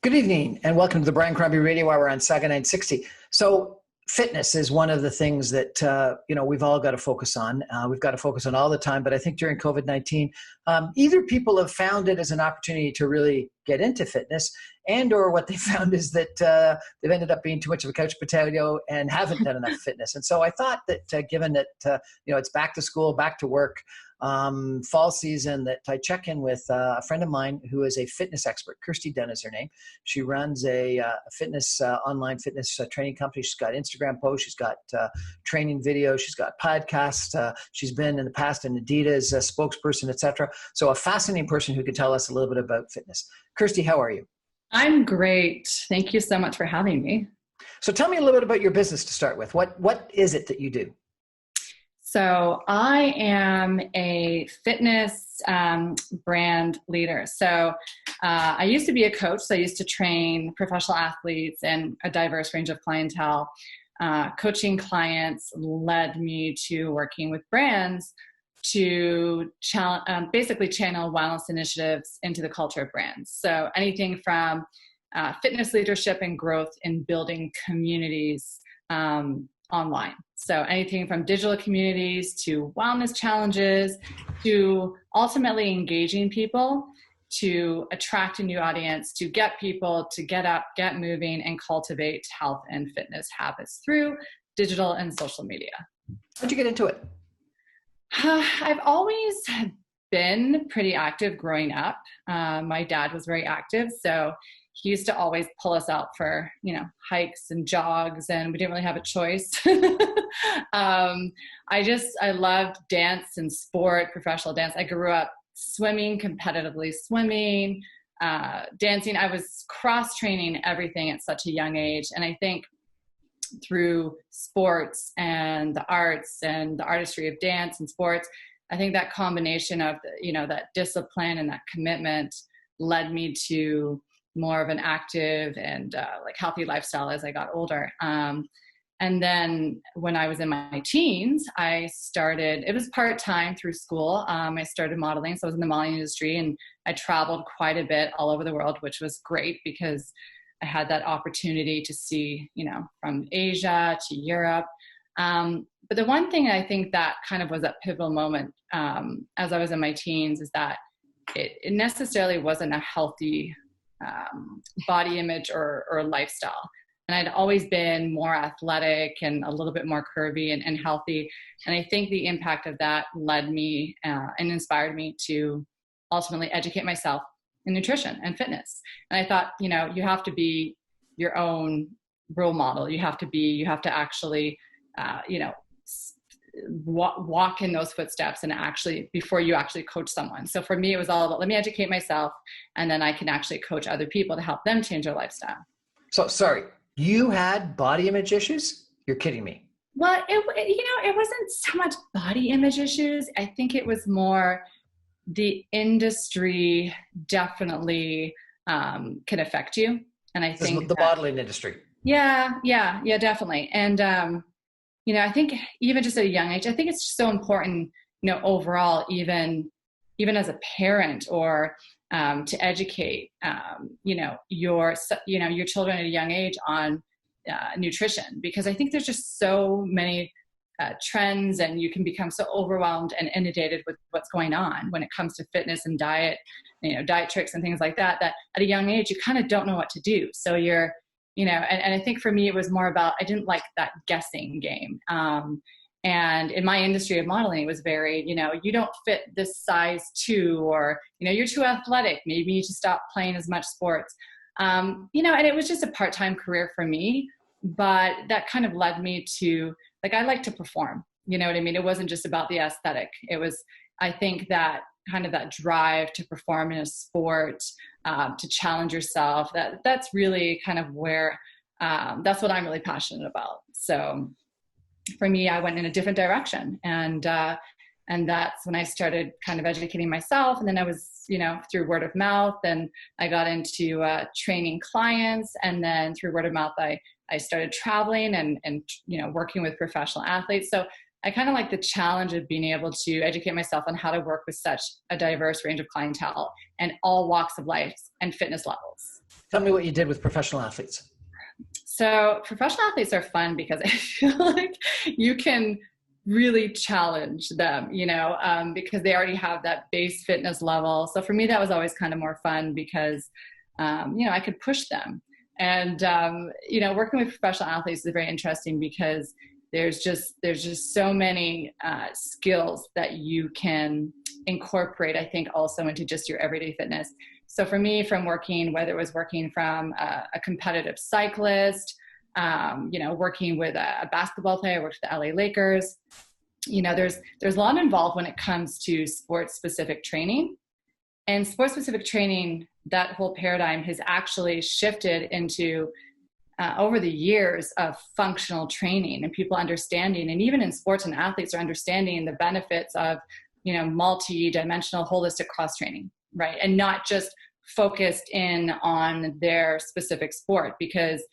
Good evening and welcome to the Brian Crombie Radio Hour on Saga 960. So fitness is one of the things that, we've all got to focus on. We've got to focus on all the time. But I think during COVID-19, either people have found it as an opportunity to really get into fitness, and or what they found is that they've ended up being too much of a couch potato and haven't done enough fitness. And so I thought that given that, it's back to school, back to work, fall season, that I check in with a friend of mine who is a fitness expert. Kirsty Dunne is her name. She runs a fitness online fitness training company. She's got Instagram posts. She's got training videos. She's got podcasts. She's been in the past an Adidas spokesperson, etc. So a fascinating person who could tell us a little bit about fitness. Kirsty, how are you? I'm great. Thank you so much for having me. So tell me a little bit about your business to start with. What is it that you do? So I am a fitness brand leader. So I used to be a coach. So I used to train professional athletes and a diverse range of clientele. Coaching clients led me to working with brands to basically channel wellness initiatives into the culture of brands. So anything from fitness leadership and growth in building communities online. So anything from digital communities to wellness challenges to ultimately engaging people to attract a new audience, to get people to get up, get moving, and cultivate health and fitness habits through digital and social media. How'd you get into it? I've always been pretty active growing up. My dad was very active, so he used to always pull us out for, hikes and jogs, and we didn't really have a choice. I loved dance and sport, professional dance. I grew up swimming, competitively swimming, dancing. I was cross-training everything at such a young age. And I think through sports and the arts and the artistry of dance and sports, I think that combination of, that discipline and that commitment led me to more of an active and healthy lifestyle as I got older. And then when I was in my teens, it was part-time through school. I started modeling. So I was in the modeling industry and I traveled quite a bit all over the world, which was great because I had that opportunity to see, from Asia to Europe. But the one thing I think that kind of was a pivotal moment as I was in my teens is that it necessarily wasn't a healthy body image or lifestyle. And I'd always been more athletic and a little bit more curvy and healthy. And I think the impact of that led me and inspired me to ultimately educate myself in nutrition and fitness. And I thought, you have to be your own role model. You have to actually, walk in those footsteps and actually, before you actually coach someone. So for me, it was all about, let me educate myself and then I can actually coach other people to help them change their lifestyle. So sorry, you had body image issues? You're kidding me. Well, it wasn't so much body image issues. I think it was more the industry definitely can affect you. And I think the modeling industry. Yeah, definitely. And, I think even just at a young age, I think it's just so important, overall, even as a parent or to educate, your children at a young age on nutrition, because I think there's just so many trends and you can become so overwhelmed and inundated with what's going on when it comes to fitness and diet, diet tricks and things like that at a young age, you kind of don't know what to do. So you're, and I think for me, it was more about, I didn't like that guessing game. And in my industry of modeling, it was very, you don't fit this size 2, or, you're too athletic. Maybe you need to stop playing as much sports. And it was just a part-time career for me, but that kind of led me to, I like to perform, you know what I mean? It wasn't just about the aesthetic. It was, I think that kind of that drive to perform in a sport, to challenge yourself, that's really kind of where, that's what I'm really passionate about. So for me, I went in a different direction, and that's when I started kind of educating myself. And then I was, through word of mouth, and I got into training clients. And then through word of mouth, I started traveling and working with professional athletes. So I kind of like the challenge of being able to educate myself on how to work with such a diverse range of clientele and all walks of life and fitness levels. Tell me what you did with professional athletes. So professional athletes are fun because I feel like you can really challenge them, because they already have that base fitness level. So for me, that was always kind of more fun because, I could push them. And, working with professional athletes is very interesting because there's just so many skills that you can incorporate, I think, also into just your everyday fitness. So for me, whether it was working from a competitive cyclist, working with a basketball player, I worked with the LA Lakers, there's a lot involved when it comes to sports-specific training. And sports-specific training, that whole paradigm has actually shifted into over the years of functional training and people understanding, and even in sports and athletes are understanding the benefits of, multi-dimensional holistic cross training, right? And not just focused in on their specific sport, because,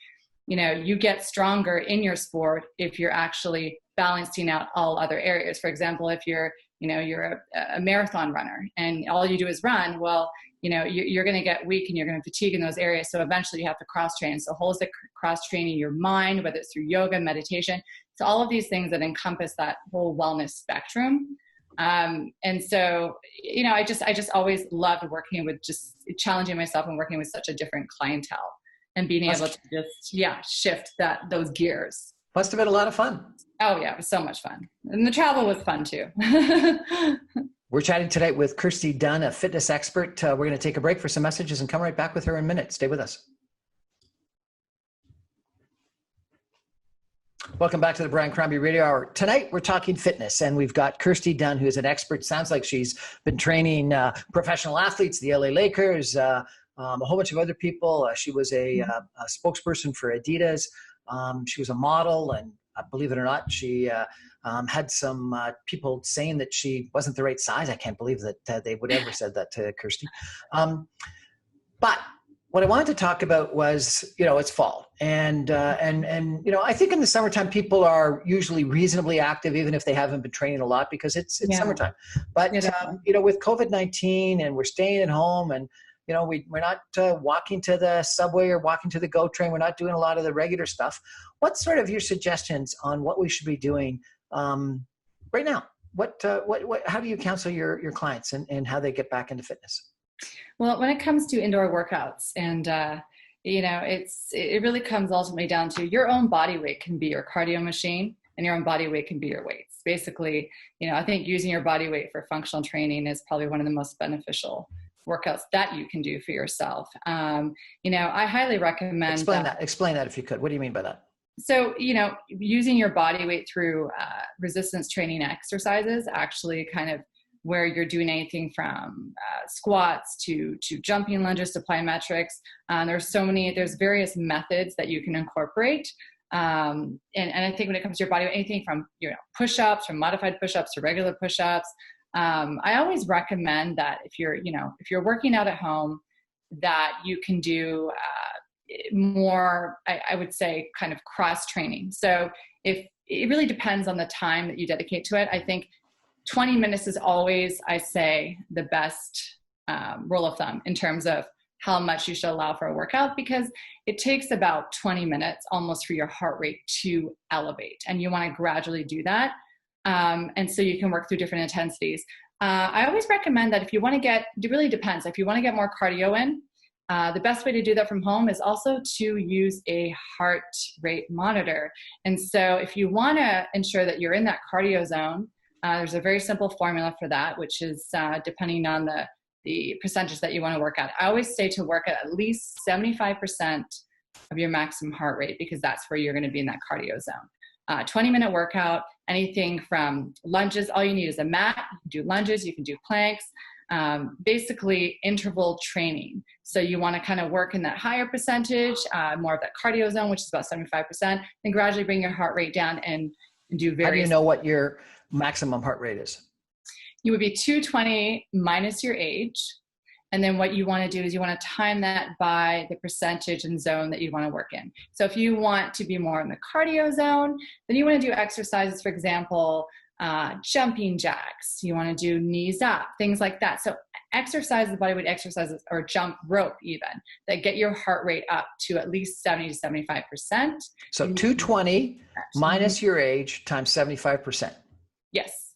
you get stronger in your sport if you're actually balancing out all other areas. For example, if you're a marathon runner and all you do is run, well, you're going to get weak and you're going to fatigue in those areas. So eventually you have to cross train. So holistic cross training your mind, whether it's through yoga, meditation, so all of these things that encompass that whole wellness spectrum. And so, I just always loved working with, just challenging myself and working with such a different clientele and being able to just, shift those gears. Must have been a lot of fun. Oh yeah, it was so much fun. And the travel was fun too. We're chatting today with Kirsty Dunne, a fitness expert. We're going to take a break for some messages and come right back with her in a minute. Stay with us. Welcome back to the Brian Crombie Radio Hour. Tonight, we're talking fitness, and we've got Kirsty Dunne, who is an expert. Sounds like she's been training professional athletes, the LA Lakers, a whole bunch of other people. She was a spokesperson for Adidas. She was a model, and believe it or not, she had some people saying that she wasn't the right size. I can't believe that they would ever said that to Kirsty. But what I wanted to talk about was, it's fall, and I think in the summertime people are usually reasonably active, even if they haven't been training a lot, because it's summertime. But with COVID-19 and we're staying at home, and we're not walking to the subway or walking to the GO train. We're not doing a lot of the regular stuff. What's sort of your suggestions on what we should be doing right now? How do you counsel your clients and how they get back into fitness? Well, when it comes to indoor workouts, and it really comes ultimately down to your own body weight can be your cardio machine, and your own body weight can be your weights. Basically, I think using your body weight for functional training is probably one of the most beneficial workouts that you can do for yourself. I highly recommend Explain that if you could. What do you mean by that? So, using your body weight through resistance training exercises, actually kind of where you're doing anything from squats to jumping lunges to plyometrics. There's various methods that you can incorporate. And I think when it comes to your body weight, anything from, push-ups, from modified push-ups to regular push-ups, I always recommend that if you're working out at home, that you can do more, I would say, kind of cross training. So if it really depends on the time that you dedicate to it, I think 20 minutes is always, I say, the best rule of thumb in terms of how much you should allow for a workout, because it takes about 20 minutes almost for your heart rate to elevate, and you want to gradually do that. And so you can work through different intensities. I always recommend that if you want to it really depends. If you want to get more cardio in, the best way to do that from home is also to use a heart rate monitor. And so if you want to ensure that you're in that cardio zone, there's a very simple formula for that, which is depending on the percentage that you want to work at. I always say to work at least 75% of your maximum heart rate, because that's where you're going to be in that cardio zone. 20-minute workout, anything from lunges. All you need is a mat. You can do lunges, you can do planks, basically interval training. So you want to kind of work in that higher percentage, more of that cardio zone, which is about 75%, and gradually bring your heart rate down and do various. How do you know what your maximum heart rate is? You would be 220 minus your age. And then what you want to do is you want to time that by the percentage and zone that you want to work in. So if you want to be more in the cardio zone, then you want to do exercises, for example, jumping jacks. You want to do knees up, things like that. So exercises, bodyweight exercises, or jump rope even, that get your heart rate up to at least 70 to 75%. So 220 minus your age times 75%. Yes.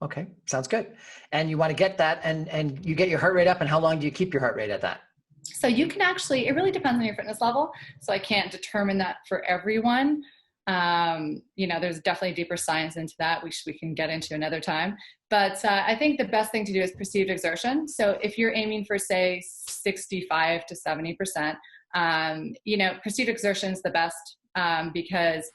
Okay, sounds good. And you want to get that, and you get your heart rate up, and how long do you keep your heart rate at that? So you can actually, it really depends on your fitness level. So I can't determine that for everyone. There's definitely deeper science into that, which we can get into another time. But I think the best thing to do is perceived exertion. So if you're aiming for, say, 65 to 70%, perceived exertion is the best because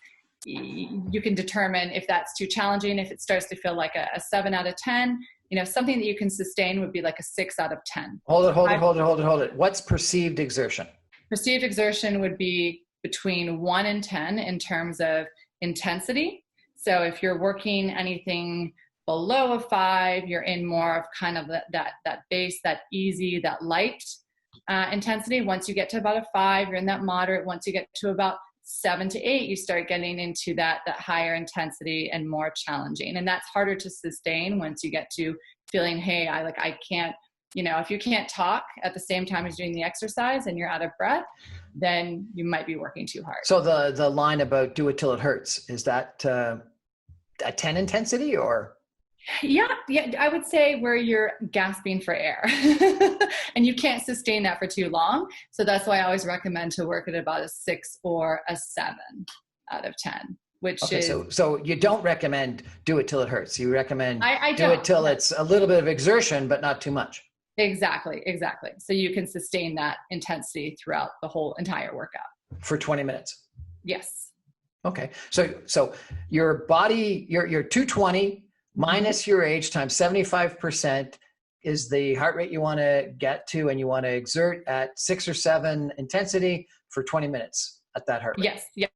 you can determine if that's too challenging. If it starts to feel like a 7 out of 10, something that you can sustain would be like a 6 out of 10. Hold it. What's perceived exertion? Perceived exertion would be between 1 and 10 in terms of intensity. So if you're working anything below a 5, you're in more of kind of that base, that easy, that light intensity. Once you get to about a 5, you're in that moderate. Once you get to about 7 to 8, you start getting into that higher intensity and more challenging. And that's harder to sustain once you get to feeling, hey, I can't, if you can't talk at the same time as doing the exercise and you're out of breath, then you might be working too hard. So the line about do it till it hurts, is that a 10 intensity or? Yeah, I would say where you're gasping for air and you can't sustain that for too long. So that's why I always recommend to work at about a 6 or a 7 out of 10, which is. So you don't recommend do it till it hurts. You recommend do it till it's a little bit of exertion, but not too much. Exactly. So you can sustain that intensity throughout the whole entire workout. For 20 minutes. Yes. Okay. So your body, your 220 minus your age times 75% is the heart rate you want to get to, and you want to exert at 6 or 7 intensity for 20 minutes at that heart rate. Yes. Yeah.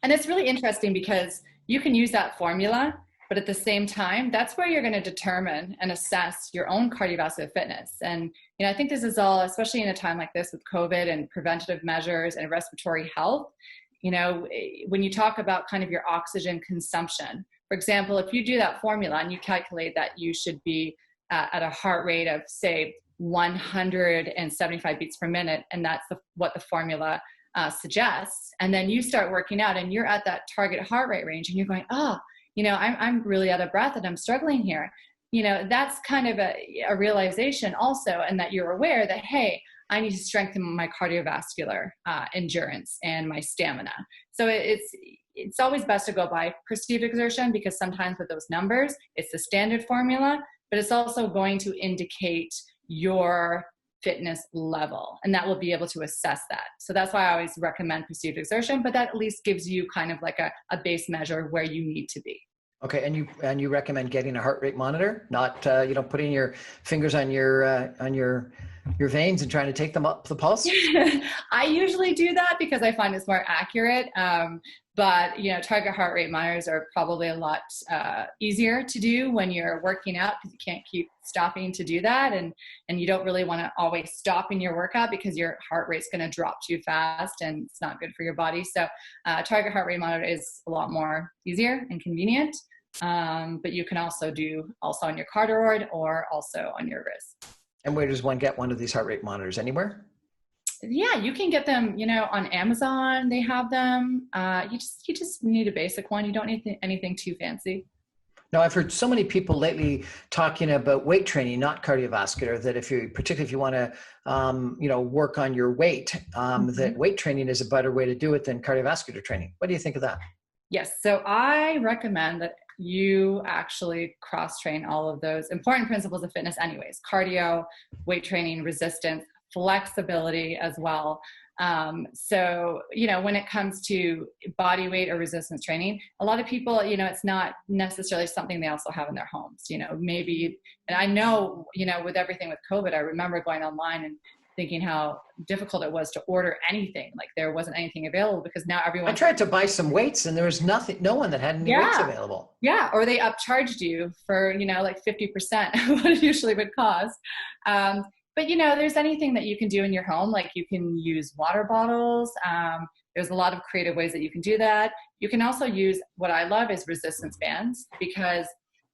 And it's really interesting because you can use that formula, but at the same time, that's where you're going to determine and assess your own cardiovascular fitness. And, I think this is all, especially in a time like this with COVID and preventative measures and respiratory health, when you talk about kind of your oxygen consumption, for example, if you do that formula and you calculate that you should be at a heart rate of, say, 175 beats per minute, and that's what the formula suggests, and then you start working out and you're at that target heart rate range and you're going, I'm really out of breath and I'm struggling here. That's kind of a realization also, and that you're aware that, hey, I need to strengthen my cardiovascular endurance and my stamina. So it's always best to go by perceived exertion, because sometimes with those numbers, it's the standard formula, but it's also going to indicate your fitness level, and that will be able to assess that. So that's why I always recommend perceived exertion, but that at least gives you kind of like a base measure where you need to be. Okay, and you recommend getting a heart rate monitor, not putting your fingers on your veins and trying to take them up the pulse? I usually do that because I find it's more accurate. But target heart rate monitors are probably a lot easier to do when you're working out, because you can't keep stopping to do that, and you don't really want to always stop in your workout because your heart rate's going to drop too fast and it's not good for your body. So target heart rate monitor is a lot more easier and convenient, but you can also do on your cardioid or also on your wrist. And where does one get one of these heart rate monitors? Anywhere? Yeah, you can get them, on Amazon. They have them. You just need a basic one. You don't need anything too fancy. Now, I've heard so many people lately talking about weight training, not cardiovascular, that particularly if you want to, work on your weight, that weight training is a better way to do it than cardiovascular training. What do you think of that? Yes. So I recommend that you actually cross-train all of those important principles of fitness anyways: cardio, weight training, resistance, flexibility as well. So, when it comes to body weight or resistance training, a lot of people, it's not necessarily something they also have in their homes, maybe. And I know, with everything with COVID, I remember going online and thinking how difficult it was to order anything. Like there wasn't anything available because now everyone. I tried to buy some weights and there was no one that had any weights available. Yeah. Or they upcharged you for, like 50% of what it usually would cost. But, there's anything that you can do in your home. Like you can use water bottles. There's a lot of creative ways that you can do that. You can also use, what I love is resistance bands, because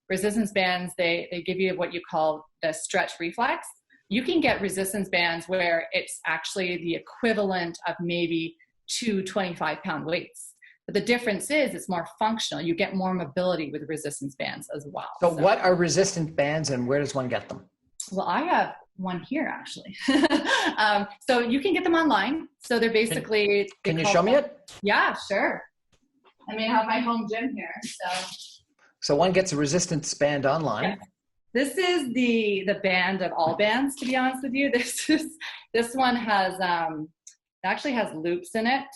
resistance bands, they give you what you call the stretch reflex. You can get resistance bands where it's actually the equivalent of maybe 2 25-pound weights. But the difference is it's more functional. You get more mobility with resistance bands as well. So what are resistance bands and where does one get them? Well, I have one here actually. So you can get them online. So they're basically. Can you show me it? Yeah, sure. I mean, I have my home gym here. So one gets a resistance band online. Yeah. This is the band of all bands, to be honest with you. This one has actually has loops in it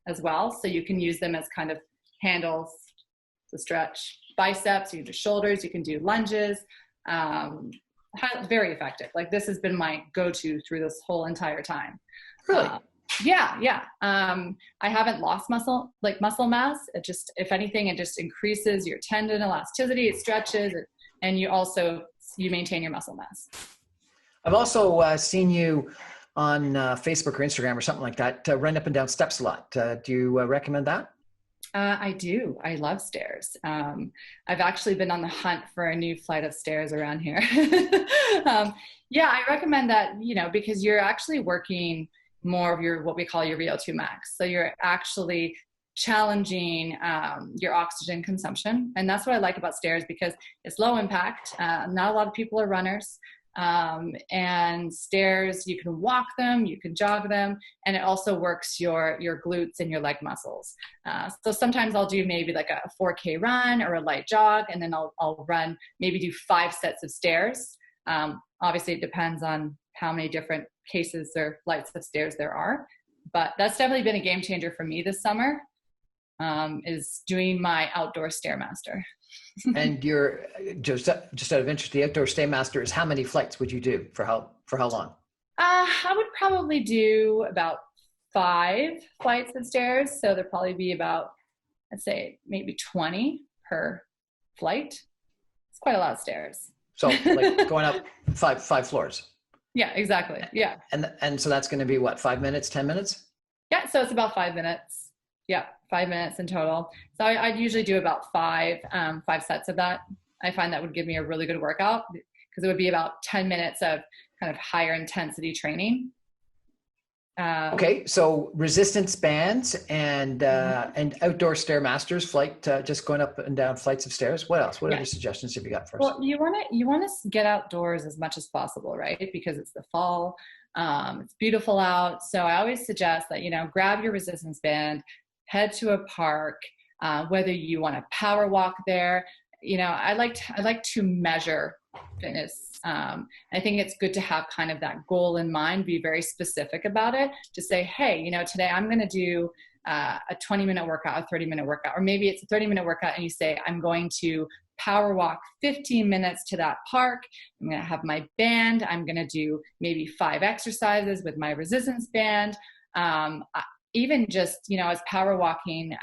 as well, so you can use them as kind of handles to stretch biceps. You can do shoulders. You can do lunges. Very effective. Like this has been my go-to through this whole entire time. Really? Yeah. I haven't lost muscle mass. It just, if anything, it just increases your tendon elasticity. It stretches it. And you maintain your muscle mass. I've also seen you on Facebook or Instagram or something like that, run up and down steps a lot. Do you recommend that? I do. I love stairs. I've actually been on the hunt for a new flight of stairs around here. Yeah, I recommend that, because you're actually working more of your, what we call your VO2 max. So you're actually challenging your oxygen consumption. And that's what I like about stairs, because it's low impact. Not a lot of people are runners. And stairs, you can walk them, you can jog them, and it also works your glutes and your leg muscles. So sometimes I'll do maybe like a 4K run or a light jog, and then I'll run, maybe do 5 sets of stairs. Obviously it depends on how many different cases or flights of stairs there are, but that's definitely been a game changer for me this summer. Is doing my outdoor Stairmaster. And you're just out of interest, the outdoor Stairmaster is how many flights would you do for how long? I would probably do about 5 flights of stairs. So there'd probably be about, I'd say maybe 20 per flight. It's quite a lot of stairs. So like going up five floors. Yeah, exactly. Yeah. And so that's going to be what, 5 minutes, 10 minutes? Yeah. So it's about 5 minutes. Yeah. 5 minutes in total. So I'd usually do about 5 sets of that. I find that would give me a really good workout, because it would be about 10 minutes of kind of higher intensity training. Okay. So resistance bands and outdoor Stairmasters, flight, just going up and down flights of stairs. What else? What other suggestions have you got for us? Well, you want to get outdoors as much as possible, right? Because it's the fall. It's beautiful out. So I always suggest that, grab your resistance band, head to a park, whether you want to power walk there. I like to measure fitness. I think it's good to have kind of that goal in mind, be very specific about it, to say, hey, today I'm going to do a 20-minute workout, a 30-minute workout, or maybe it's a 30-minute workout and you say, I'm going to power walk 15 minutes to that park. I'm going to have my band. I'm going to do maybe 5 exercises with my resistance band. Even just, I was power walking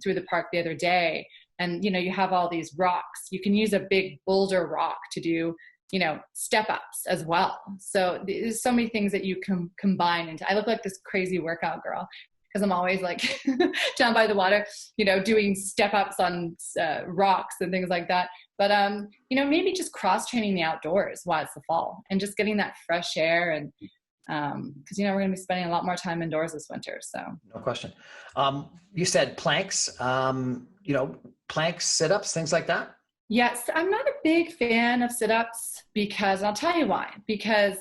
through the park the other day, and, you have all these rocks. You can use a big boulder rock to do, step ups as well. So there's so many things that you can combine into. I look like this crazy workout girl, because I'm always like down by the water, doing step ups on rocks and things like that. But, maybe just cross training the outdoors while it's the fall, and just getting that fresh air, and because we're going to be spending a lot more time indoors this winter. So no question. You said planks, planks, sit-ups, things like that. Yes, I'm not a big fan of sit-ups, because I'll tell you why. Because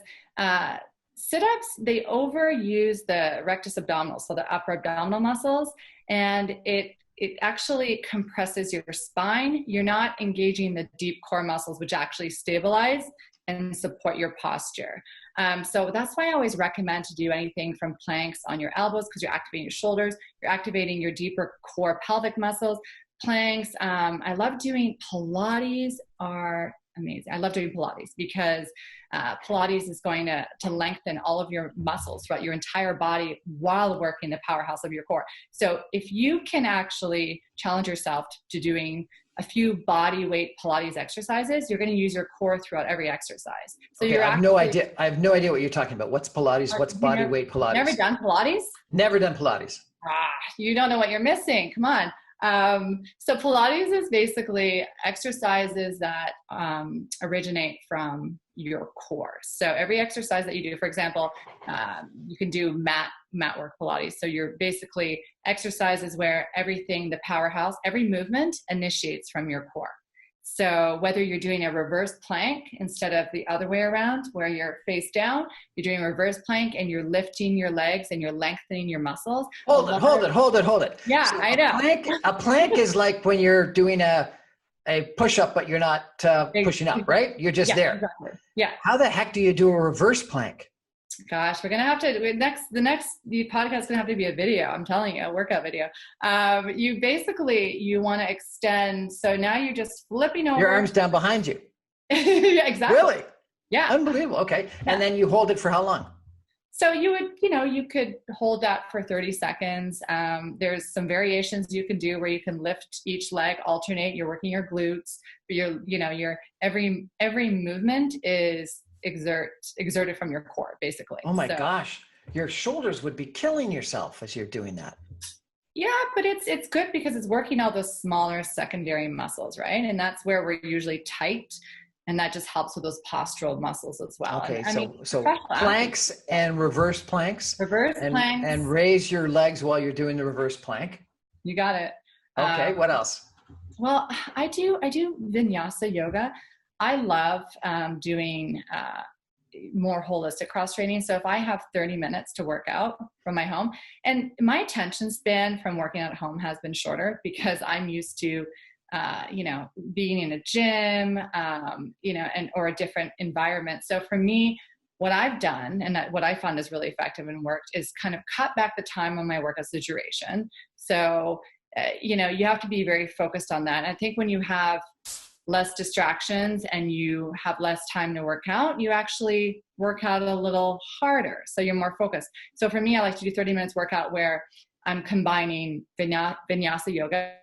sit-ups, they overuse the rectus abdominis, so the upper abdominal muscles, and it actually compresses your spine. You're not engaging the deep core muscles, which actually stabilize and support your posture. So that's why I always recommend to do anything from planks on your elbows, because you're activating your shoulders, you're activating your deeper core pelvic muscles. Planks, I love doing Pilates, are amazing. I love doing Pilates, because Pilates is going to lengthen all of your muscles throughout your entire body while working the powerhouse of your core. So if you can actually challenge yourself to doing a few body weight Pilates exercises, you're going to use your core throughout every exercise. So okay, you're I have no idea. I have no idea what you're talking about. What's Pilates? What's body weight Pilates? Never done Pilates? Never done Pilates. You don't know what you're missing. Come on. So Pilates is basically exercises that originate from your core. So every exercise that you do, for example, you can do mat work Pilates. So you're basically exercises where everything, the powerhouse, every movement initiates from your core. So whether you're doing a reverse plank instead of the other way around where you're face down, you're doing a reverse plank and you're lifting your legs and you're lengthening your muscles. Hold it. Yeah, so I know. A plank is like when you're doing a push-up, but you're not pushing up, right? You're just there. Exactly. Yeah. How the heck do you do a reverse plank? Gosh, we're going to have to, the podcast is going to have to be a video. I'm telling you, a workout video. You want to extend. So now you're just flipping over. Your arms down behind you. Yeah, exactly. Really? Yeah. Unbelievable. Okay. Yeah. And then you hold it for how long? So you could hold that for 30 seconds. There's some variations you can do where you can lift each leg, alternate. You're working your glutes. Every movement is exerted from your core, basically. Oh my gosh, your shoulders would be killing yourself as you're doing that. Yeah, but it's good because it's working all those smaller secondary muscles, right? And that's where we're usually tight, and that just helps with those postural muscles as well. Okay, and, so planks and reverse planks. Planks. And raise your legs while you're doing the reverse plank. You got it. Okay, what else? Well, I do vinyasa yoga. I love doing more holistic cross training. So if I have 30 minutes to work out from my home, and my attention span from working out at home has been shorter because I'm used to, being in a gym, or a different environment. So for me, what I've done and what I found is really effective and worked is kind of cut back the time on my workouts, the duration. So, you have to be very focused on that. And I think when you have less distractions and you have less time to work out, you actually work out a little harder. So you're more focused. So for me, I like to do 30 minutes workout where I'm combining vinyasa yoga.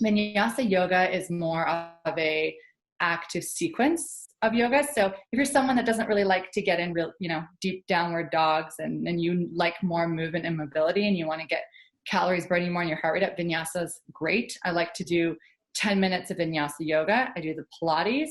Vinyasa yoga is more of a active sequence of yoga. So if you're someone that doesn't really like to get in real, deep downward dogs and you like more movement and mobility and you want to get calories burning more and your heart rate up, vinyasa is great. I like to do 10 minutes of vinyasa yoga. I do the Pilates.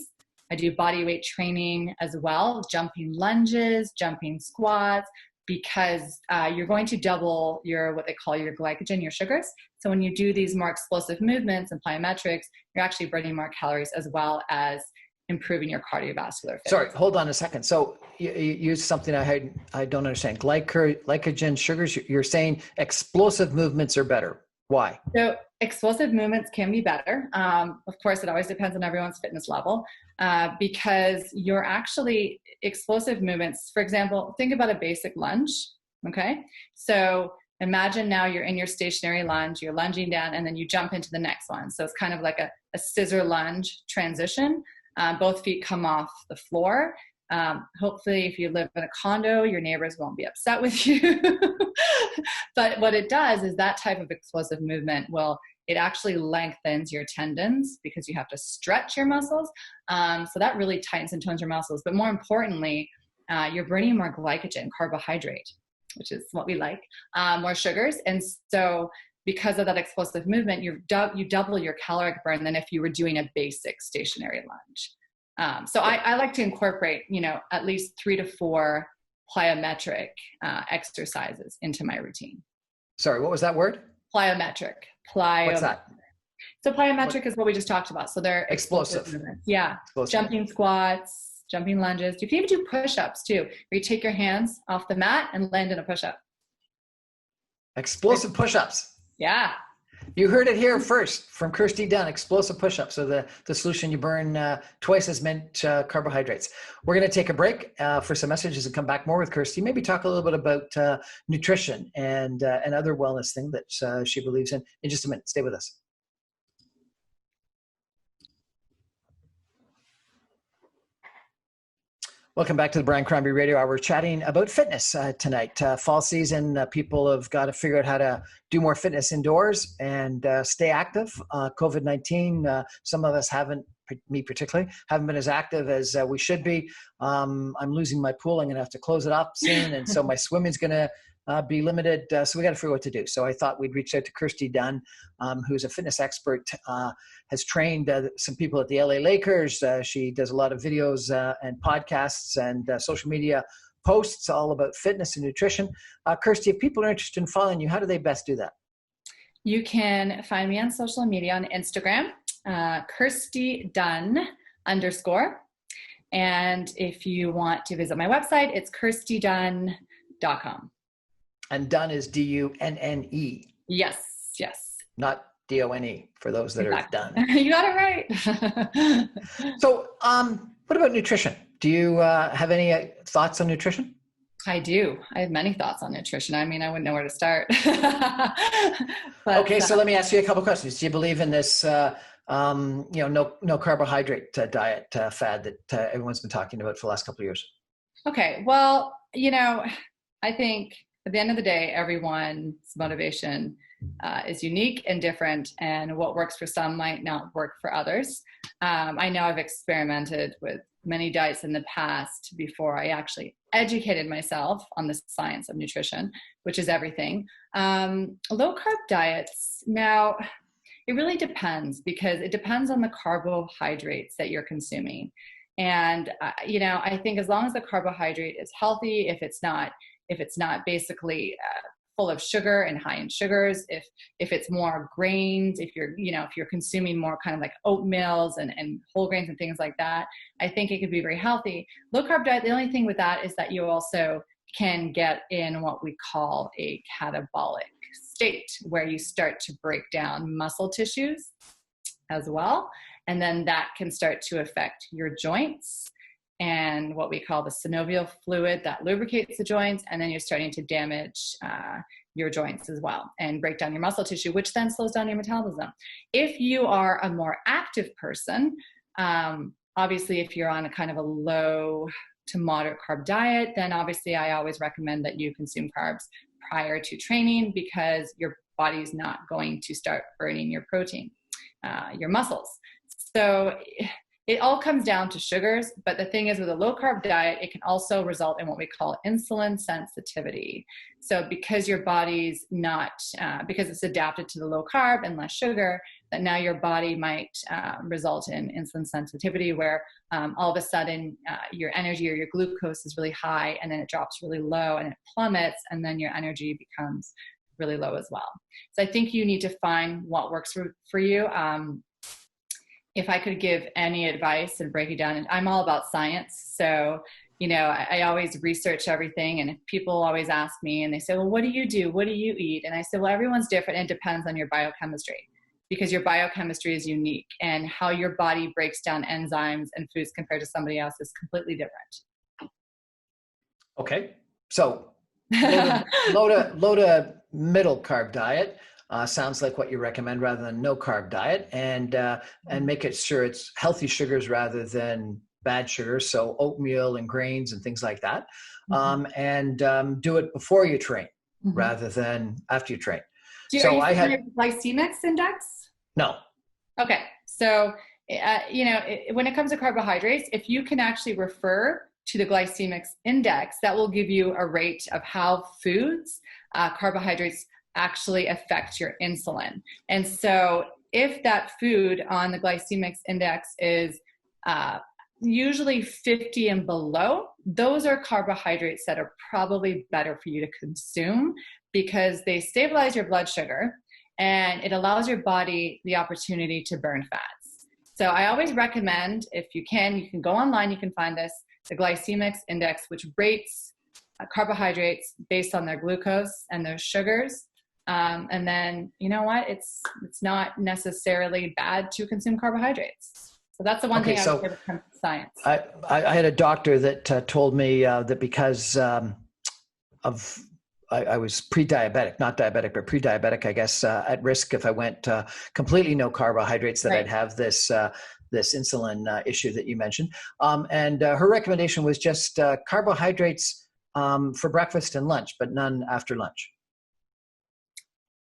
I do body weight training as well, jumping lunges, jumping squats, because you're going to double what they call your glycogen, your sugars. So when you do these more explosive movements and plyometrics, you're actually burning more calories as well as improving your cardiovascular fitness. Sorry, hold on a second. So you use something I don't understand. Glycogen sugars, you're saying explosive movements are better. Why? So explosive movements can be better. Of course, it always depends on everyone's fitness level because you're actually explosive movements. For example, think about a basic lunge. Okay. So imagine now you're in your stationary lunge, you're lunging down and then you jump into the next one. So it's kind of like a scissor lunge transition. Both feet come off the floor. Hopefully if you live in a condo, your neighbors won't be upset with you. But what it does is that type of explosive movement it actually lengthens your tendons because you have to stretch your muscles. So that really tightens and tones your muscles. But more importantly, you're burning more glycogen, carbohydrate, which is what we like, more sugars. And so because of that explosive movement, you double your caloric burn than if you were doing a basic stationary lunge. So I like to incorporate, at least 3 to 4 plyometric exercises into my routine. Sorry, what was that word? Plyometric. What's that? So plyometric is what we just talked about. So they're explosive. Yeah. Explosive. Jumping squats, jumping lunges. You can even do push-ups too, where you take your hands off the mat and land in a push-up. Explosive push-ups. Yeah. You heard it here first from Kirsty Dunne, explosive push-ups. So the solution, you burn twice as much carbohydrates. We're going to take a break for some messages and come back more with Kirsty. Maybe talk a little bit about nutrition and other wellness thing that she believes in just a minute. Stay with us. Welcome back to the Brian Crombie Radio Hour. We're chatting about fitness tonight. Fall season, people have got to figure out how to do more fitness indoors and stay active. COVID-19, some of us haven't, me particularly, haven't been as active as we should be. I'm losing my pool. I'm going to have to close it up soon. And so my swimming's going to be limited. So we got to figure out what to do. So I thought we'd reach out to Kirsty Dunne, who's a fitness expert, has trained some people at the LA Lakers. She does a lot of videos and podcasts and social media posts all about fitness and nutrition. Kirsty, if people are interested in following you, how do they best do that? You can find me on social media on Instagram, Kirsty Dunne _. And if you want to visit my website, it's kirstydunne.com. And Dunne is Dunne. Yes. Not DONE for those that Exactly. are done. You got it right. So what about nutrition? Do you have any thoughts on nutrition? I do. I have many thoughts on nutrition. I mean, I wouldn't know where to start. But, okay, so let me ask you a couple questions. Do you believe in this no carbohydrate diet fad that everyone's been talking about for the last couple of years? Okay, well, I think at the end of the day, everyone's motivation is unique and different, and what works for some might not work for others. I know I've experimented with many diets in the past before I actually educated myself on the science of nutrition, which is everything. Low carb diets, now, it really depends, because it depends on the carbohydrates that you're consuming. And, I think as long as the carbohydrate is healthy, if it's not basically full of sugar and high in sugars, if it's more grains, if you're consuming more kind of like oatmeals and whole grains and things like that, I think it could be very healthy. Low carb diet, the only thing with that is that you also can get in what we call a catabolic state, where you start to break down muscle tissues as well. And then that can start to affect your joints and what we call the synovial fluid that lubricates the joints. And then you're starting to damage your joints as well and break down your muscle tissue, which then slows down your metabolism. If you are a more active person, obviously if you're on a kind of a low to moderate carb diet, then obviously I always recommend that you consume carbs prior to training, because your body's not going to start burning your protein, your muscles. So it all comes down to sugars, but the thing is, with a low carb diet, it can also result in what we call insulin sensitivity. So because your body's not, because it's adapted to the low carb and less sugar, that now your body might result in insulin sensitivity, where all of a sudden your energy or your glucose is really high, and then it drops really low and it plummets, and then your energy becomes really low as well. So I think you need to find what works for you. If I could give any advice and break it down, and I'm all about science. So, I always research everything, and people always ask me and they say, well, what do you do? What do you eat? And I say, well, everyone's different, and it depends on your biochemistry, because your biochemistry is unique, and how your body breaks down enzymes and foods compared to somebody else is completely different. Okay. So low to middle carb diet. Sounds like what you recommend, rather than no carb diet, and make it sure it's healthy sugars rather than bad sugars. So oatmeal and grains and things like that. And do it before you train rather than after you train. I had glycemic index. No. Okay. So, when it comes to carbohydrates, if you can actually refer to the glycemic index, that will give you a rate of how foods, carbohydrates, actually affect your insulin. And so if that food on the glycemic index is usually 50 and below, those are carbohydrates that are probably better for you to consume, because they stabilize your blood sugar and it allows your body the opportunity to burn fats. So I always recommend, if you can go online, you can find this, the glycemic index, which rates carbohydrates based on their glucose and their sugars. And then, you know what? It's not necessarily bad to consume carbohydrates. So that's the one thing I would say when it comes to science. I had a doctor that told me that because I was pre-diabetic, not diabetic, but pre-diabetic, I guess, at risk if I went completely no carbohydrates, that I'd have this this insulin issue that you mentioned. And her recommendation was just carbohydrates for breakfast and lunch, but none after lunch.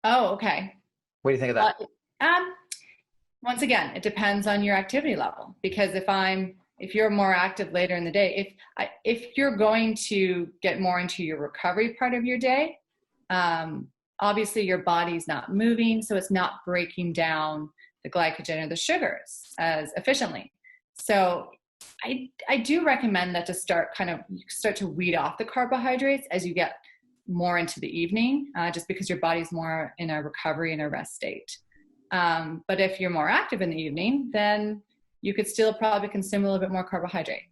Oh, okay. What do you think of that? Once again, it depends on your activity level, because if you're more active later in the day, if you're going to get more into your recovery part of your day, obviously your body's not moving, so it's not breaking down the glycogen or the sugars as efficiently. So I do recommend that to start to weed off the carbohydrates as you get more into the evening, just because your body's more in a recovery and a rest state. But if you're more active in the evening, then you could still probably consume a little bit more carbohydrate.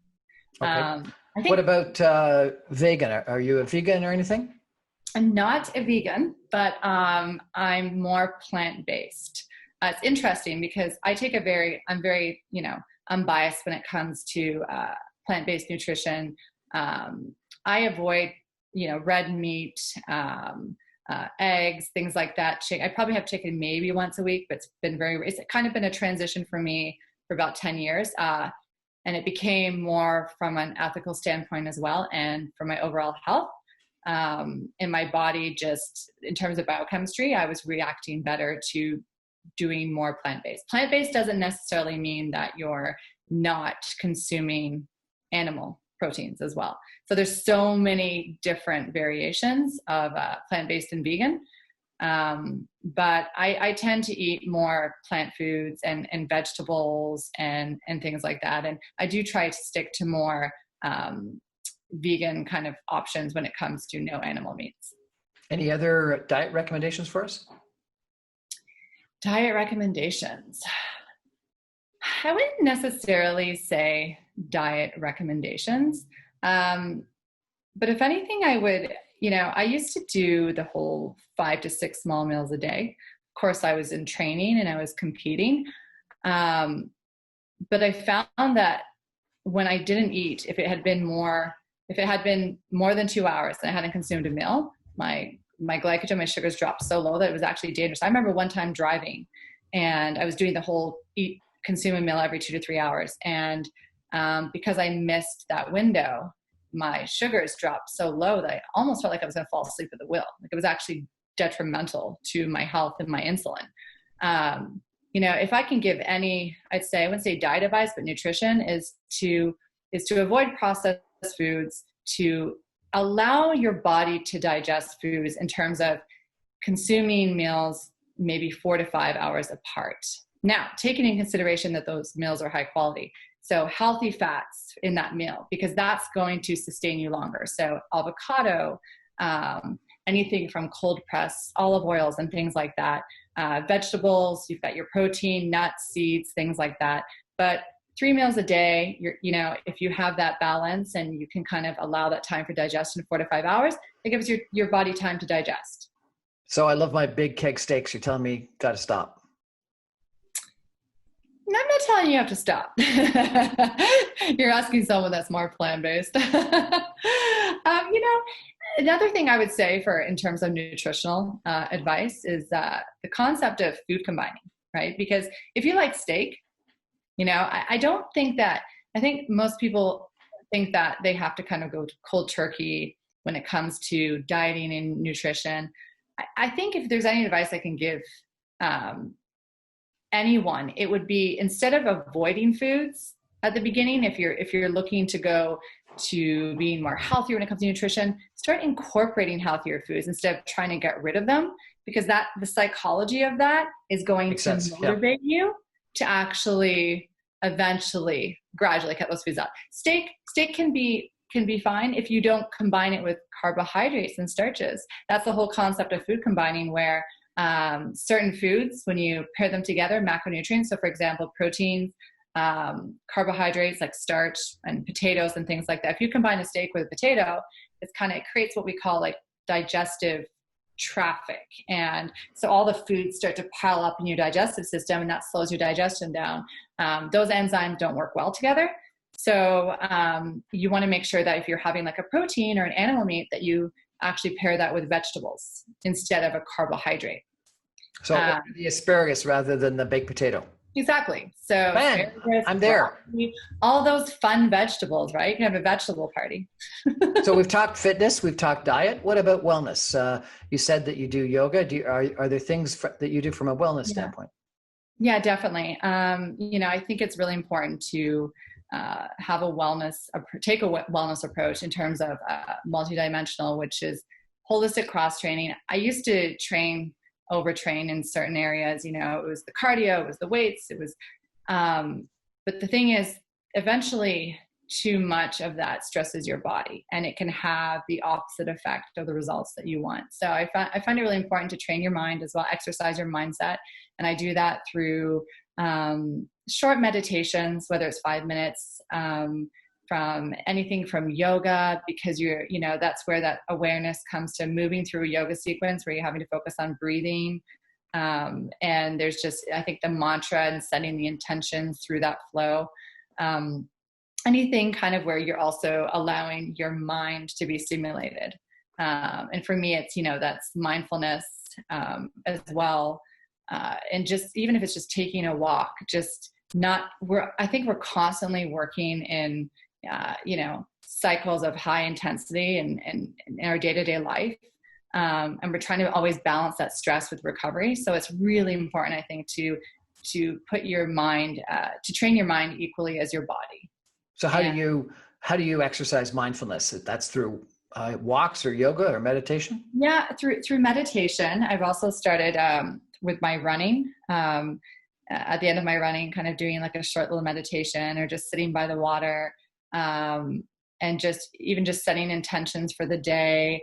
Okay. What about vegan? Are you a vegan or anything? I'm not a vegan, but I'm more plant-based. It's interesting because I'm very, unbiased when it comes to plant-based nutrition. I avoid, red meat, eggs, things like that. I probably have chicken maybe once a week, but it's kind of been a transition for me for about 10 years. And it became more from an ethical standpoint as well, and for my overall health. In my body, just in terms of biochemistry, I was reacting better to doing more plant-based. Plant-based doesn't necessarily mean that you're not consuming animal proteins as well. So there's so many different variations of plant-based and vegan. But I tend to eat more plant foods and vegetables and things like that. And I do try to stick to more vegan kind of options when it comes to no animal meats. Any other diet recommendations for us? Diet recommendations. I wouldn't necessarily say diet recommendations. But if anything, I would, I used to do the whole 5 to 6 small meals a day. Of course, I was in training and I was competing. But I found that when I didn't eat, if it had been more than 2 hours and I hadn't consumed a meal, my glycogen, my sugars dropped so low that it was actually dangerous. I remember one time driving and I was doing the whole consume a meal every 2 to 3 hours. And because I missed that window, my sugars dropped so low that I almost felt like I was going to fall asleep at the wheel. Like it was actually detrimental to my health and my insulin. If I can give I wouldn't say diet advice, but nutrition is to avoid processed foods, to allow your body to digest foods in terms of consuming meals maybe 4 to 5 hours apart. Now, taking in consideration that those meals are high quality. So healthy fats in that meal, because that's going to sustain you longer. So avocado, anything from cold press, olive oils and things like that. Vegetables, you've got your protein, nuts, seeds, things like that. But 3 meals a day, if you have that balance and you can kind of allow that time for digestion, 4 to 5 hours, it gives your body time to digest. So I love my big keg steaks. You're telling me got to stop. I'm not telling you have to stop. You're asking someone that's more plant-based. Another thing I would say in terms of nutritional advice is the concept of food combining, right? Because if you like steak, I think most people think that they have to kind of go to cold turkey when it comes to dieting and nutrition. I think if there's any advice I can give anyone, it would be, instead of avoiding foods at the beginning, if you're looking to go to being more healthier when it comes to nutrition, start incorporating healthier foods instead of trying to get rid of them, because the psychology of that is going to motivate you to actually eventually gradually cut those foods out. Steak can be fine if you don't combine it with carbohydrates and starches. That's the whole concept of food combining, where certain foods, when you pair them together, macronutrients, so for example, proteins, carbohydrates like starch and potatoes and things like that. If you combine a steak with a potato, it creates what we call like digestive traffic. And so all the foods start to pile up in your digestive system, and that slows your digestion down. Those enzymes don't work well together. So you want to make sure that if you're having like a protein or an animal meat, that you actually pair that with vegetables instead of a carbohydrate. So the asparagus rather than the baked potato. Exactly. So Man, asparagus, I'm there. broccoli, all those fun vegetables, right? You can have a vegetable party. So we've talked fitness, we've talked diet. What about wellness? You said that you do yoga. Are there things that you do from a wellness Yeah. standpoint? Yeah, definitely. I think it's really important to have take a wellness approach in terms of multidimensional, which is holistic cross training. I used to overtrain in certain areas. It was the cardio, it was the weights, but the thing is, eventually, too much of that stresses your body, and it can have the opposite effect of the results that you want. So I find it really important to train your mind as well, exercise your mindset. And I do that through short meditations, whether it's 5 minutes, from anything from yoga, because that's where that awareness comes to moving through a yoga sequence where you're having to focus on breathing. And there's just, I think, the mantra and setting the intentions through that flow. Anything kind of where you're also allowing your mind to be stimulated. And for me, it's, that's mindfulness as well. And just, even if it's just taking a walk, I think we're constantly working in, cycles of high intensity and in our day-to-day life. And we're trying to always balance that stress with recovery. So it's really important, I think, to put your mind, to train your mind equally as your body. So how do you exercise mindfulness? That's through walks or yoga or meditation? Yeah, through meditation. I've also started with my running. At the end of my running, kind of doing like a short little meditation, or just sitting by the water, and just setting intentions for the day.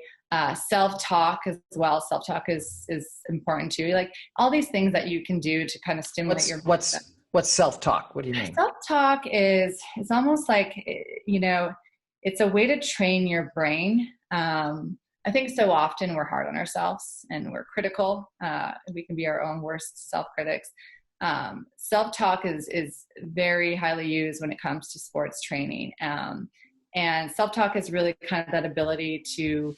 Self-talk as well. Self-talk is important too. Like all these things that you can do to kind of stimulate your mindset. What's self-talk? What do you mean? Self-talk is almost like, it's a way to train your brain. I think so often we're hard on ourselves and we're critical. We can be our own worst self-critics. Self-talk is very highly used when it comes to sports training. And self-talk is really kind of that ability to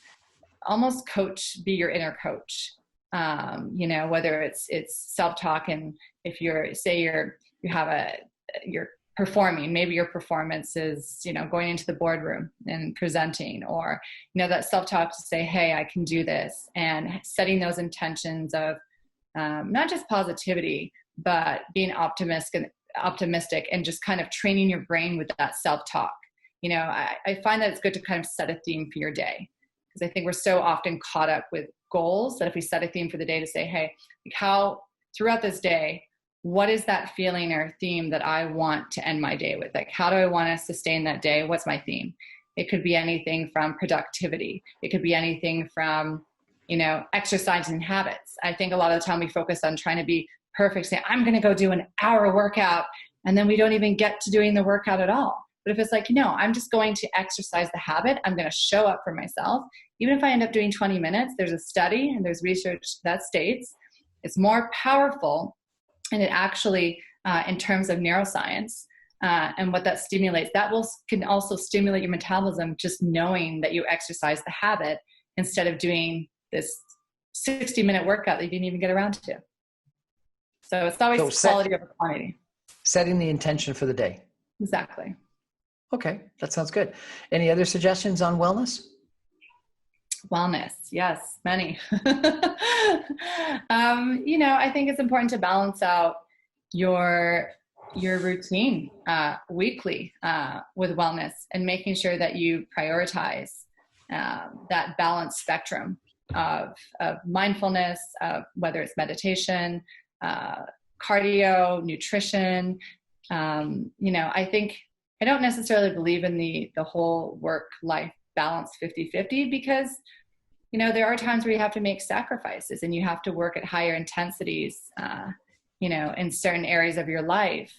almost be your inner coach. Whether it's self-talk, and if you're performing, maybe your performance is, going into the boardroom and presenting, or, that self-talk to say, hey, I can do this, and setting those intentions of not just positivity, but being optimistic and just kind of training your brain with that self-talk. I find that it's good to kind of set a theme for your day, because I think we're so often caught up with goals that if we set a theme for the day to say, hey, how throughout this day, what is that feeling or theme that I want to end my day with? Like, how do I want to sustain that day? What's my theme? It could be anything from productivity. It could be anything from, exercise and habits. I think a lot of the time we focus on trying to be perfect, say, I'm going to go do an hour workout, and then we don't even get to doing the workout at all. But if it's like, no, I'm just going to exercise the habit, I'm going to show up for myself. Even if I end up doing 20 minutes, there's a study and there's research that states it's more powerful. And it actually, in terms of neuroscience and what that stimulates, can also stimulate your metabolism, just knowing that you exercise the habit instead of doing this 60-minute workout that you didn't even get around to. So it's always quality over quantity. Setting the intention for the day. Exactly. Okay, that sounds good. Any other suggestions on wellness? Wellness, yes, many. I think it's important to balance out your routine weekly with wellness, and making sure that you prioritize that balanced spectrum of mindfulness, of whether it's meditation, cardio, nutrition. I think I don't necessarily believe in the whole work-life balance 50-50, because there are times where you have to make sacrifices and you have to work at higher intensities in certain areas of your life.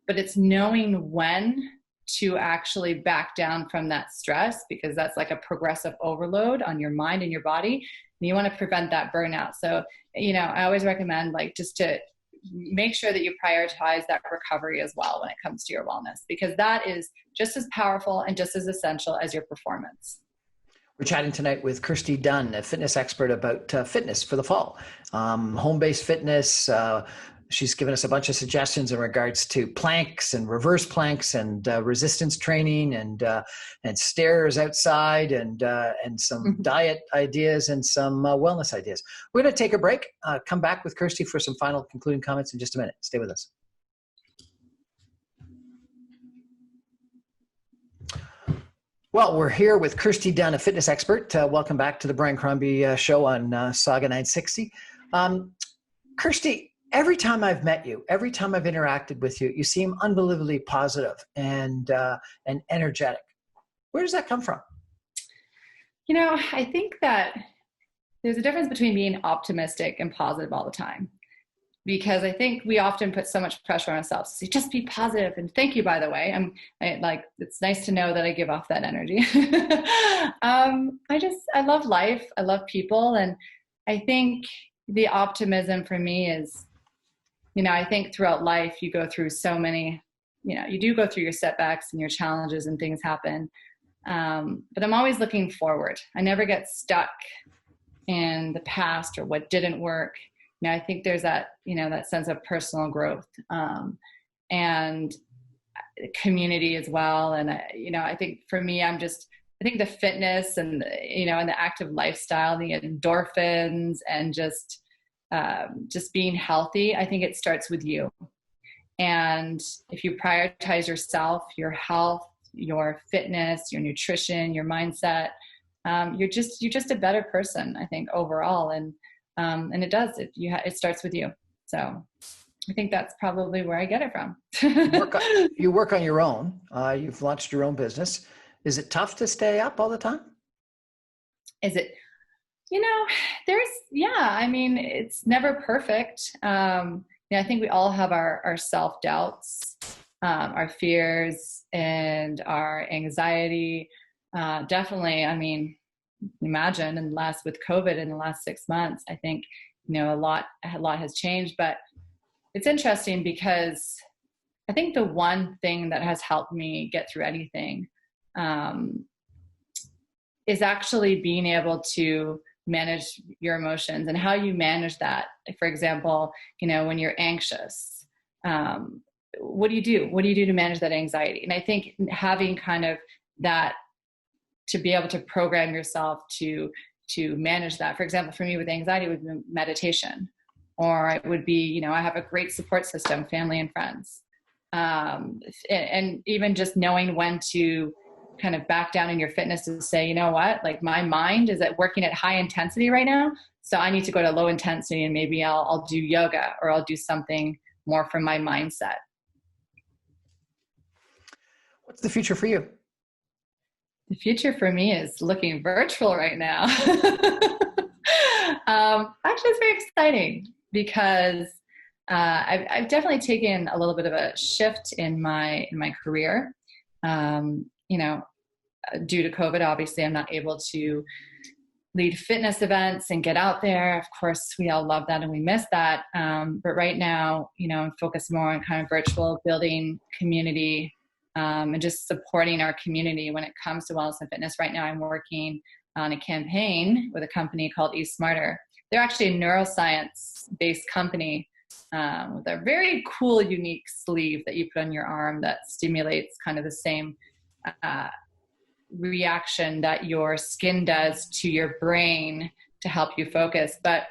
But it's knowing when to actually back down from that stress, because that's like a progressive overload on your mind and your body, and you want to prevent that burnout. So I always recommend just to make sure that you prioritize that recovery as well when it comes to your wellness, because that is just as powerful and just as essential as your performance. We're chatting tonight with Kirsty Dunne, a fitness expert, about fitness for the fall, home-based fitness, She's given us a bunch of suggestions in regards to planks and reverse planks and resistance training and stairs outside and some diet ideas and some wellness ideas. We're going to take a break. Come back with Kirsty for some final concluding comments in just a minute. Stay with us. Well, we're here with Kirsty Dunne, a fitness expert. Welcome back to the Brian Crombie Show on Saga 960. Kirsty, every time I've met you, every time I've interacted with you, you seem unbelievably positive and energetic. Where does that come from? You know, I think that there's a difference between being optimistic and positive all the time. Because I think we often put so much pressure on ourselves to say, just be positive. And thank you, by the way. It's nice to know that I give off that energy. I love life. I love people. And I think the optimism for me is, I think throughout life, you go through so many, you do go through your setbacks and your challenges and things happen. But I'm always looking forward. I never get stuck in the past or what didn't work. I think there's that, that sense of personal growth, and community as well. And, I think for me, I think the fitness and, and the active lifestyle, the endorphins and just being healthy, I think it starts with you. And if you prioritize yourself, your health, your fitness, your nutrition, your mindset, you're just a better person, I think, overall. And it starts with you. So I think that's probably where I get it from. You work on your own. You've launched your own business. Is it tough to stay up all the time? Is it, it's never perfect. I think we all have our self-doubts, our fears and our anxiety. Definitely, imagine with COVID in the last 6 months, I think, a lot has changed, but it's interesting because I think the one thing that has helped me get through anything, is actually being able to manage your emotions and how you manage that. For example, when you're anxious, what do you do? What do you do to manage that anxiety? And I think having kind of that, to be able to program yourself to manage that. For example, for me with anxiety, it would be meditation, or it would be, I have a great support system, family and friends. And even just knowing when to kind of back down in your fitness to say, you know what, like my mind is working at high intensity right now. So I need to go to low intensity, and maybe I'll do yoga, or I'll do something more from my mindset. What's the future for you? The future for me is looking virtual right now. Actually, it's very exciting because I've definitely taken a little bit of a shift in my career. Due to COVID, obviously, I'm not able to lead fitness events and get out there. Of course, we all love that and we miss that. But right now, I'm focused more on kind of virtual, building community, and just supporting our community when it comes to wellness and fitness. Right now, I'm working on a campaign with a company called Eat Smarter. They're actually a neuroscience-based company with a very cool, unique sleeve that you put on your arm that stimulates kind of the same reaction that your skin does to your brain to help you focus. But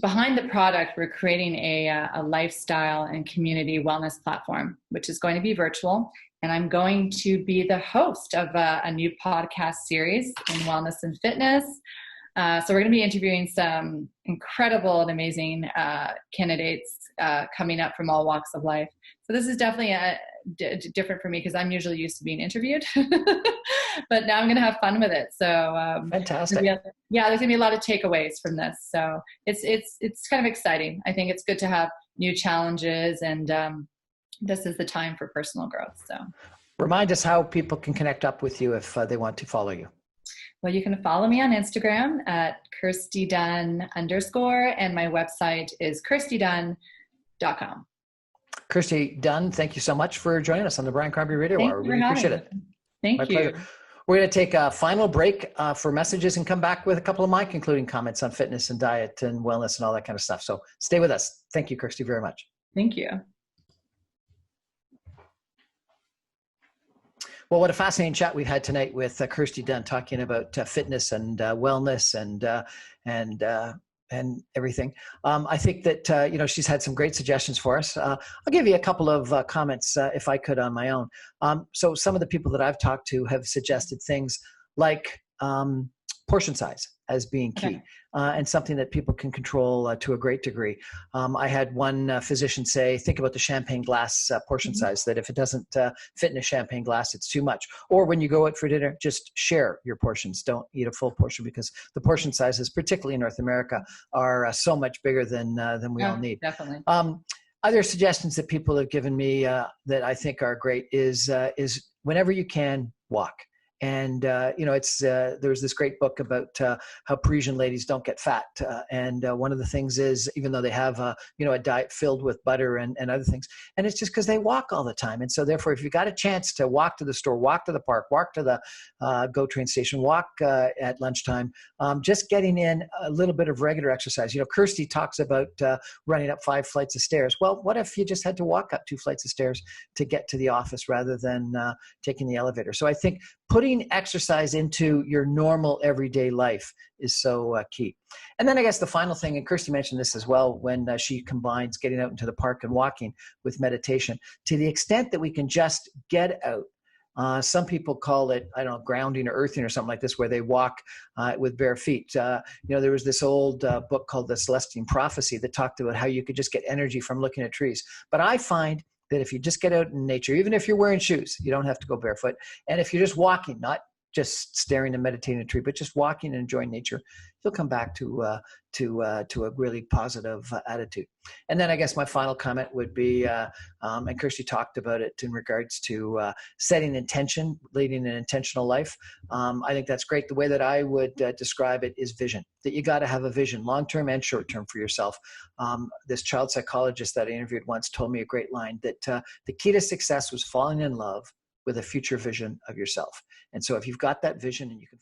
behind the product, we're creating a lifestyle and community wellness platform, which is going to be virtual. And I'm going to be the host of a new podcast series in wellness and fitness. So we're going to be interviewing some incredible and amazing candidates coming up from all walks of life. So this is definitely different for me because I'm usually used to being interviewed, but now I'm going to have fun with it. So fantastic. There's going to be a lot of takeaways from this. So it's kind of exciting. I think it's good to have new challenges, and this is the time for personal growth. So remind us how people can connect up with you if they want to follow you. Well, you can follow me on Instagram at Kirsty Dunne _ and my website is kirstydunne.com. Kirsty Dunne, thank you so much for joining us on the Brian Crombie Radio Hour. We really appreciate it. Thank you. Pleasure. We're going to take a final break for messages and come back with a couple of my concluding comments on fitness and diet and wellness and all that kind of stuff. So stay with us. Thank you, Kirsty, very much. Thank you. Well, what a fascinating chat we've had tonight with Kirsty Dunne, talking about fitness and wellness and everything. I think that, she's had some great suggestions for us. I'll give you a couple of comments, if I could, on my own. So some of the people that I've talked to have suggested things like portion size as being key. Okay. And something that people can control to a great degree. I had one physician say, think about the champagne glass portion size, that if it doesn't fit in a champagne glass, it's too much. Or when you go out for dinner, just share your portions. Don't eat a full portion, because the portion sizes, particularly in North America, are so much bigger than we all need. Definitely. Other suggestions that people have given me that I think are great is whenever you can, walk. And, there's this great book about how Parisian ladies don't get fat. And one of the things is, even though they have, a diet filled with butter and other things, and it's just because they walk all the time. And so therefore, if you got a chance to walk to the store, walk to the park, walk to the GO train station, walk at lunchtime, just getting in a little bit of regular exercise. Kirsty talks about running up 5 flights of stairs. Well, what if you just had to walk up 2 flights of stairs to get to the office rather than taking the elevator? So I think putting exercise into your normal everyday life is so key. And then I guess the final thing, and Kirsty mentioned this as well, when she combines getting out into the park and walking with meditation, to the extent that we can just get out. Some people call it, I don't know, grounding or earthing or something like this, where they walk with bare feet. There was this old book called The Celestine Prophecy that talked about how you could just get energy from looking at trees. But I find that if you just get out in nature, even if you're wearing shoes, you don't have to go barefoot. And if you're just walking, not just staring and meditating at a tree, but just walking and enjoying nature, you'll come back to a really positive attitude. And then I guess my final comment would be, and Kirsty talked about it in regards to setting intention, leading an intentional life. I think that's great. The way that I would describe it is vision, that you got to have a vision, long-term and short-term, for yourself. This child psychologist that I interviewed once told me a great line, that the key to success was falling in love with a future vision of yourself. And so if you've got that vision and you can